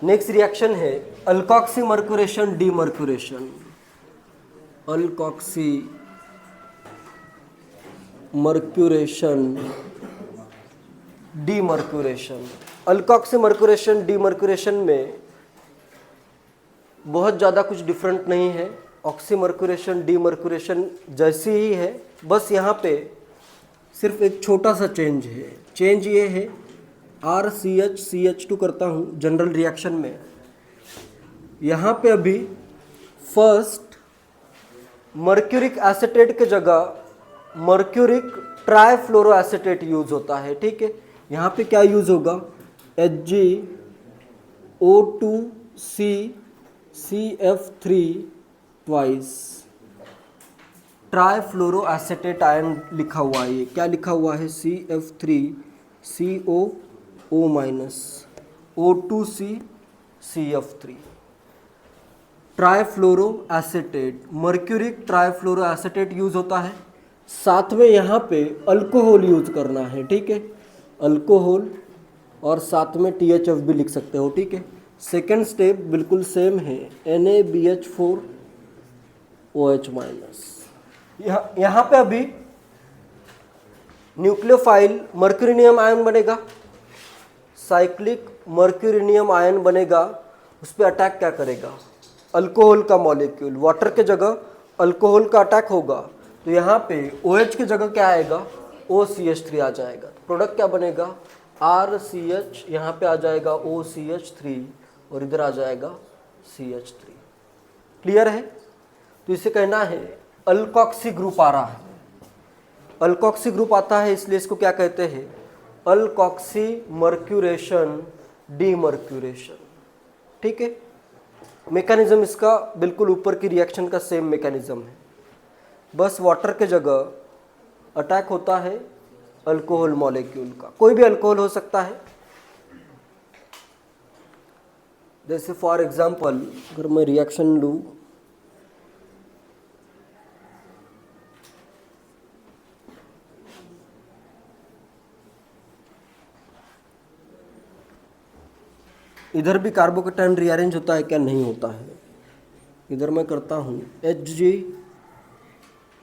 Next reaction है alkoxy mercuration demercuration. Alkoxy mercuration demercuration. Alkoxy mercuration demercuration में बहुत ज़्यादा कुछ डिफरेंट नहीं है, ऑक्सी मर्क्यूरेशन डीमर्क्यूरेशन जैसी ही है, बस यहाँ पे सिर्फ एक छोटा सा चेंज है। चेंज ये है RCH करता हूँ जनरल रिएक्शन में, यहाँ पे अभी फर्स्ट मर्क्यूरिक एसीटेट के जगह मर्क्यूरिक ट्राइफ्लोरोएसीटेट यूज होता है। ठीक है, यहाँ पे क्या यूज होगा, HgO2CCF3 ट्वाइस ट्राइफ्लोरोएसीटेट आयन लिखा हुआ है। ये क्या लिखा हुआ है, CF3CO O2CCF3 ट्राइफ्लोरोएसीटेट, mercuric trifluoroacetate use होता है। साथ में यहाँ पे अल्कोहल यूज करना है। ठीक है, अल्कोहल और साथ में THF भी लिख सकते हो। ठीक है, सेकेंड स्टेप बिल्कुल सेम है, NaBH4OH-। यहाँ पे अभी न्यूक्लियोफाइल मर्क्यूरिनियम आयन बनेगा, साइक्लिक मर्क्यूरिनियम आयन बनेगा, उस पर अटैक क्या करेगा, अल्कोहल का मॉलिक्यूल, वाटर के जगह अल्कोहल का अटैक होगा, तो यहाँ पे OH की जगह क्या आएगा, OCH3 आ जाएगा। प्रोडक्ट क्या बनेगा, RCH, यहाँ पे आ जाएगा OCH3 और इधर आ जाएगा CH3। क्लियर है? तो इसे कहना है अल्कोक्सी ग्रुप आ रहा है। अल्कोक्सी ग्रुप आता है इसलिए इसको क्या कहते हैं, अल्कोक्सी मर्क्यूरेशन डीमर्क्यूरेशन। ठीक है, मैकेनिज्म इसका बिल्कुल ऊपर की रिएक्शन का सेम मैकेनिज्म है, बस वाटर के जगह अटैक होता है अल्कोहल मॉलिक्यूल का, कोई भी अल्कोहल हो सकता है। जैसे फॉर एग्जांपल अगर मैं रिएक्शन लूँ, इधर भी कार्बोकेटायन रीअरेंज होता है क्या, नहीं होता है। इधर मैं करता हूँ Hg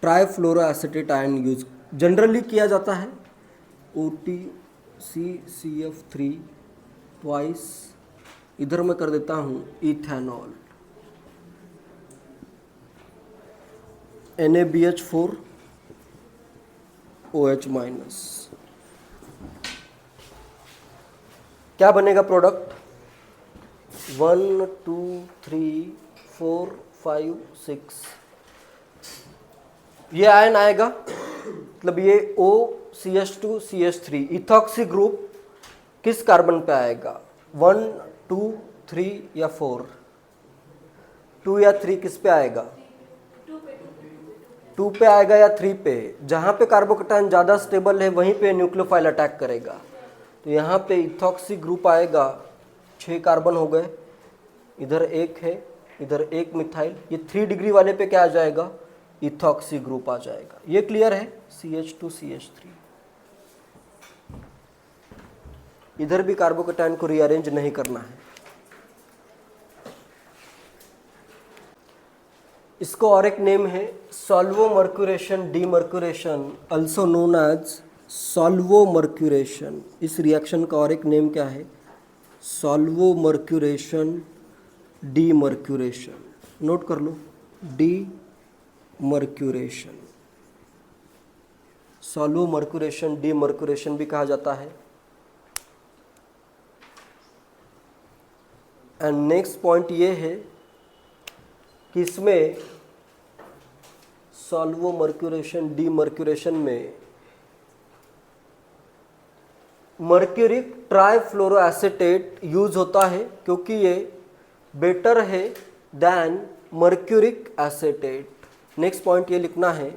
ट्राइफ्लोरोएसीटेट आयन यूज जनरली किया जाता है, OTCCF3 ट्वाइस, इधर मैं कर देता हूँ इथेनॉल, NaBH4OH-। क्या बनेगा प्रोडक्ट, 1 2 3 4 5 6, ये आयन आएगा, मतलब ये OCH2CH3 इथॉक्सी ग्रुप किस कार्बन पे आएगा, 1 2 3 या 4, 2 या 3 किस पे आएगा, 2 पे आएगा या 3 पे। जहाँ पे कार्बोकेटायन ज़्यादा स्टेबल है वहीं पे न्यूक्लियोफाइल अटैक करेगा, तो यहाँ पे इथॉक्सी ग्रुप आएगा, 6 कार्बन हो गए, इधर एक है, इधर एक मिथाइल, ये 3 डिग्री वाले पे क्या आ जाएगा, इथॉक्सी ग्रुप आ जाएगा। ये क्लियर है, CH2CH3। इधर भी कार्बोकेटायन को रीअरेंज नहीं करना है। इसको और एक नेम है solvo mercuration demercuration, also known as solvo mercuration. इस रिएक्शन का और एक नेम क्या है, सॉल्वो मर्क्यूरेशन डीमर्क्यूरेशन। नोट कर लो, डीमर्क्यूरेशन, सॉल्वो मर्क्यूरेशन डीमर्क्यूरेशन भी कहा जाता है। एंड नेक्स्ट पॉइंट ये है कि इसमें सॉल्वो मर्क्यूरेशन डीमर्क्यूरेशन में मर्क्यूरिक ट्राइफ्लोरोएसीटेट यूज होता है, क्योंकि ये बेटर है than mercuric acetate. Next point ये लिखना है,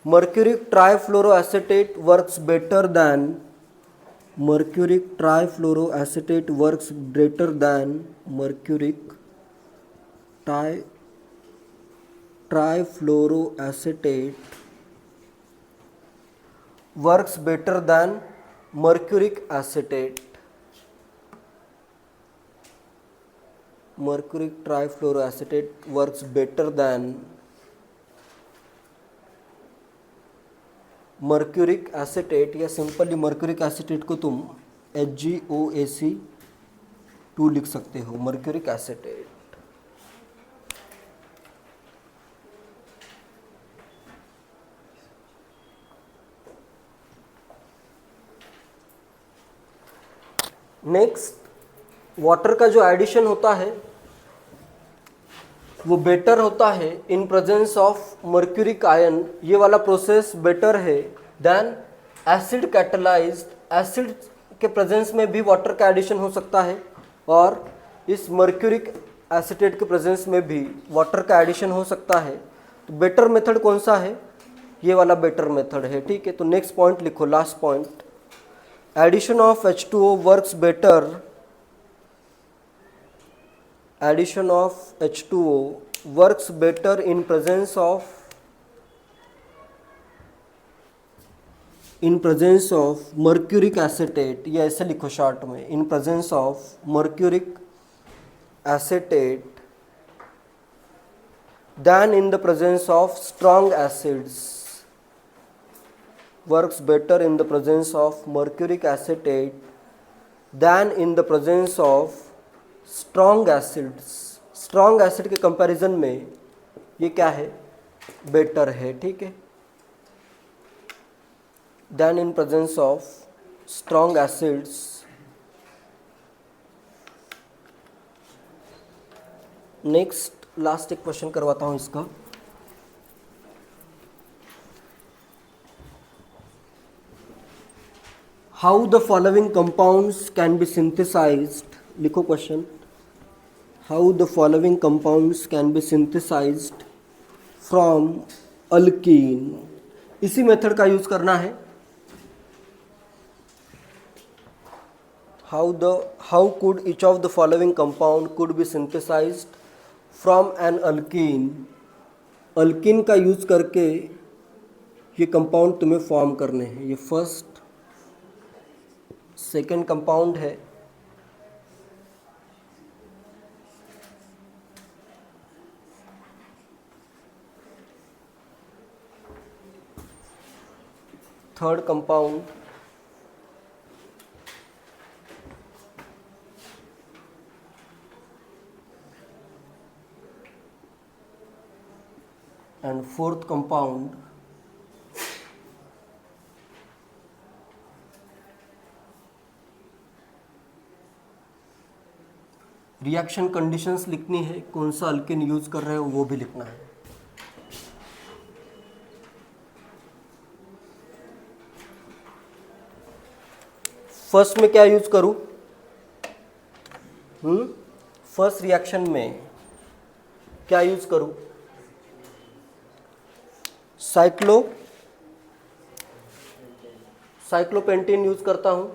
mercuric trifluoroacetate works better than, mercuric trifluoroacetate works better than mercuric trifluoroacetate works better than mercuric acetate. mercuric trifluoroacetate works better than mercuric acetate, या simply mercuric acetate को तुम HgOAc2 लिख सकते हो, mercuric acetate। Next, water का जो addition होता है वो बेटर होता है इन प्रेजेंस ऑफ मर्क्यूरिक आयन। ये वाला प्रोसेस बेटर है देन एसिड कैटलाइज्ड। एसिड के प्रेजेंस में भी वाटर का एडिशन हो सकता है और इस मर्क्यूरिक एसिटेट के प्रेजेंस में भी वाटर का एडिशन हो सकता है। तो बेटर मेथड कौन सा है? ये वाला बेटर मेथड है, ठीक है। तो नेक्स्ट पॉइंट लिखो, last point, addition of H2O works better, addition of H2O works better in presence of mercuric acetate, या ऐसे लिखो शॉर्ट में, in presence of mercuric acetate than in the presence of strong acids, works better in the presence of mercuric acetate than in the presence of strong acids. Strong acid के comparison में ये क्या है? Better है, ठीक है, then in presence of strong acids. Next last एक question करवाता हूं इसका। How the following compounds can be synthesised, लिखो question, how the following compounds can be synthesized from alkene। इसी मेथड का यूज करना है। how could each of the following compound could be synthesized from an alkene। Alkyne का use करके ये compound तुम्हें form करने हैं। ये फर्स्ट सेकेंड कंपाउंड है, third compound, and fourth compound. Reaction conditions लिखनी है, कौन सा अल्केन यूज कर रहे हो वो भी लिखना है। फर्स्ट में क्या यूज करूं? फर्स्ट रिएक्शन में क्या यूज करूं? साइक्लोपेंटीन यूज करता हूं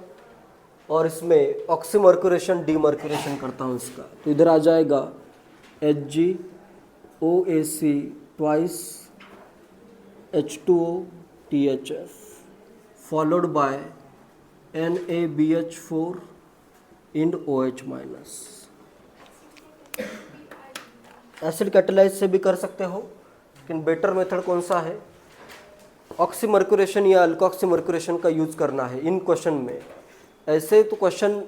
और इसमें ऑक्सीमर्क्यूरेशन डीमर्क्यूरेशन करता हूं इसका। तो इधर आ जाएगा HgOAc twice H2O THF followed by NaBH4 and OH minus. Acid catalyse से भी कर सकते हो, लेकिन बेटर मेथड कौन सा है? ऑक्सीमर्क्यूरेशन या अल्कोक्सीमर्क्यूरेशन का यूज करना है इन क्वेश्चन में। ऐसे तो क्वेश्चन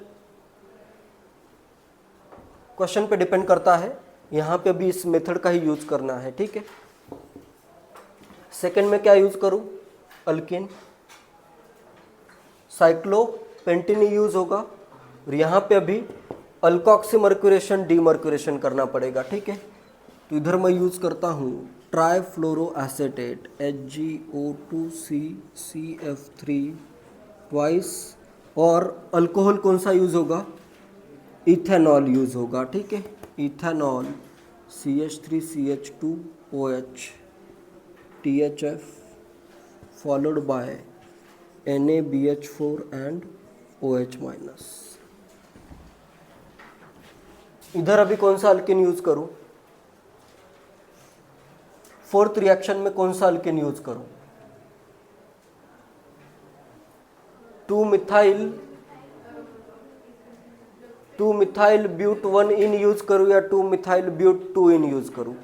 पे डिपेंड करता है, यहाँ पे भी इस मेथड का ही यूज करना है, ठीक है। सेकेंड में क्या यूज करूँ? अल्कीन, साइक्लोपेंटीन यूज होगा और यहाँ पे अभी अल्कोक्सीमर्क्यूरेशन डीमर्क्यूरेशन करना पड़ेगा, ठीक है। तो इधर मैं यूज करता हूँ ट्राइफ्लोरोएसेटेट HgO2CCF3 ट्वाइस, और अल्कोहल कौन सा यूज होगा? इथेनॉल यूज होगा, ठीक है। Ethanol CH3CH2OH THF followed by NaBH4 and OH minus. इधर अभी कौन सा अल्केन यूज करूं? फोर्थ रिएक्शन में कौन सा अल्केन यूज करूं? 2 methyl 2 methyl but 1 ene use करूँ या 2 मिथाइल ब्यूट 2 इन यूज करूँ?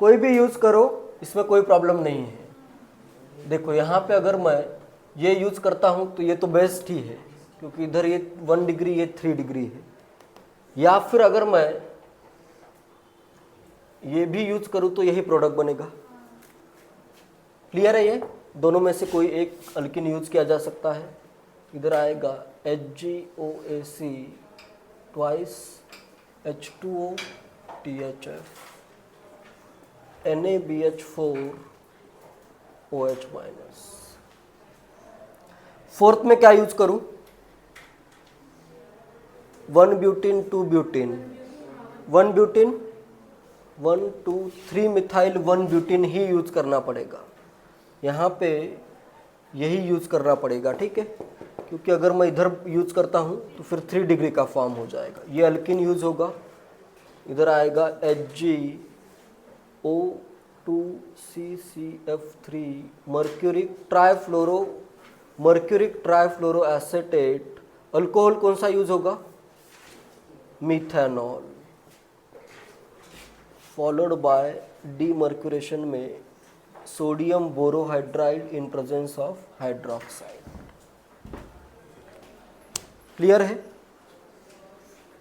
कोई भी यूज करो, इसमें कोई प्रॉब्लम नहीं है। देखो यहाँ पे अगर मैं ये यूज करता हूँ तो ये तो बेस्ट ही है, क्योंकि इधर ये 1 डिग्री ये 3 डिग्री है। या फिर अगर मैं ये भी यूज करूँ तो यही प्रोडक्ट बनेगा। क्लियर है? ये दोनों में से कोई एक अल्किन यूज किया जा सकता है। इधर आएगा HgOAc twice H2O THF NaBH4 OH minus. Fourth में क्या यूज करूं? 1 butene 2 butene 1 butene 1 2 3 methyl 1 butene ही यूज करना पड़ेगा। यहाँ पे यही यूज करना पड़ेगा, ठीक है? क्योंकि अगर मैं इधर यूज करता हूँ तो फिर 3 डिग्री का फॉर्म हो जाएगा। ये अल्किन यूज होगा। इधर आएगा HgO2CCF3 मर्क्यूरिक ट्राइफ्लोरो एसेटेट। अल्कोहल कौन सा यूज होगा? मिथेनॉल, फॉलोड बाय डीमर्क्यूरेशन में sodium borohydride in presence of hydroxide. Clear है?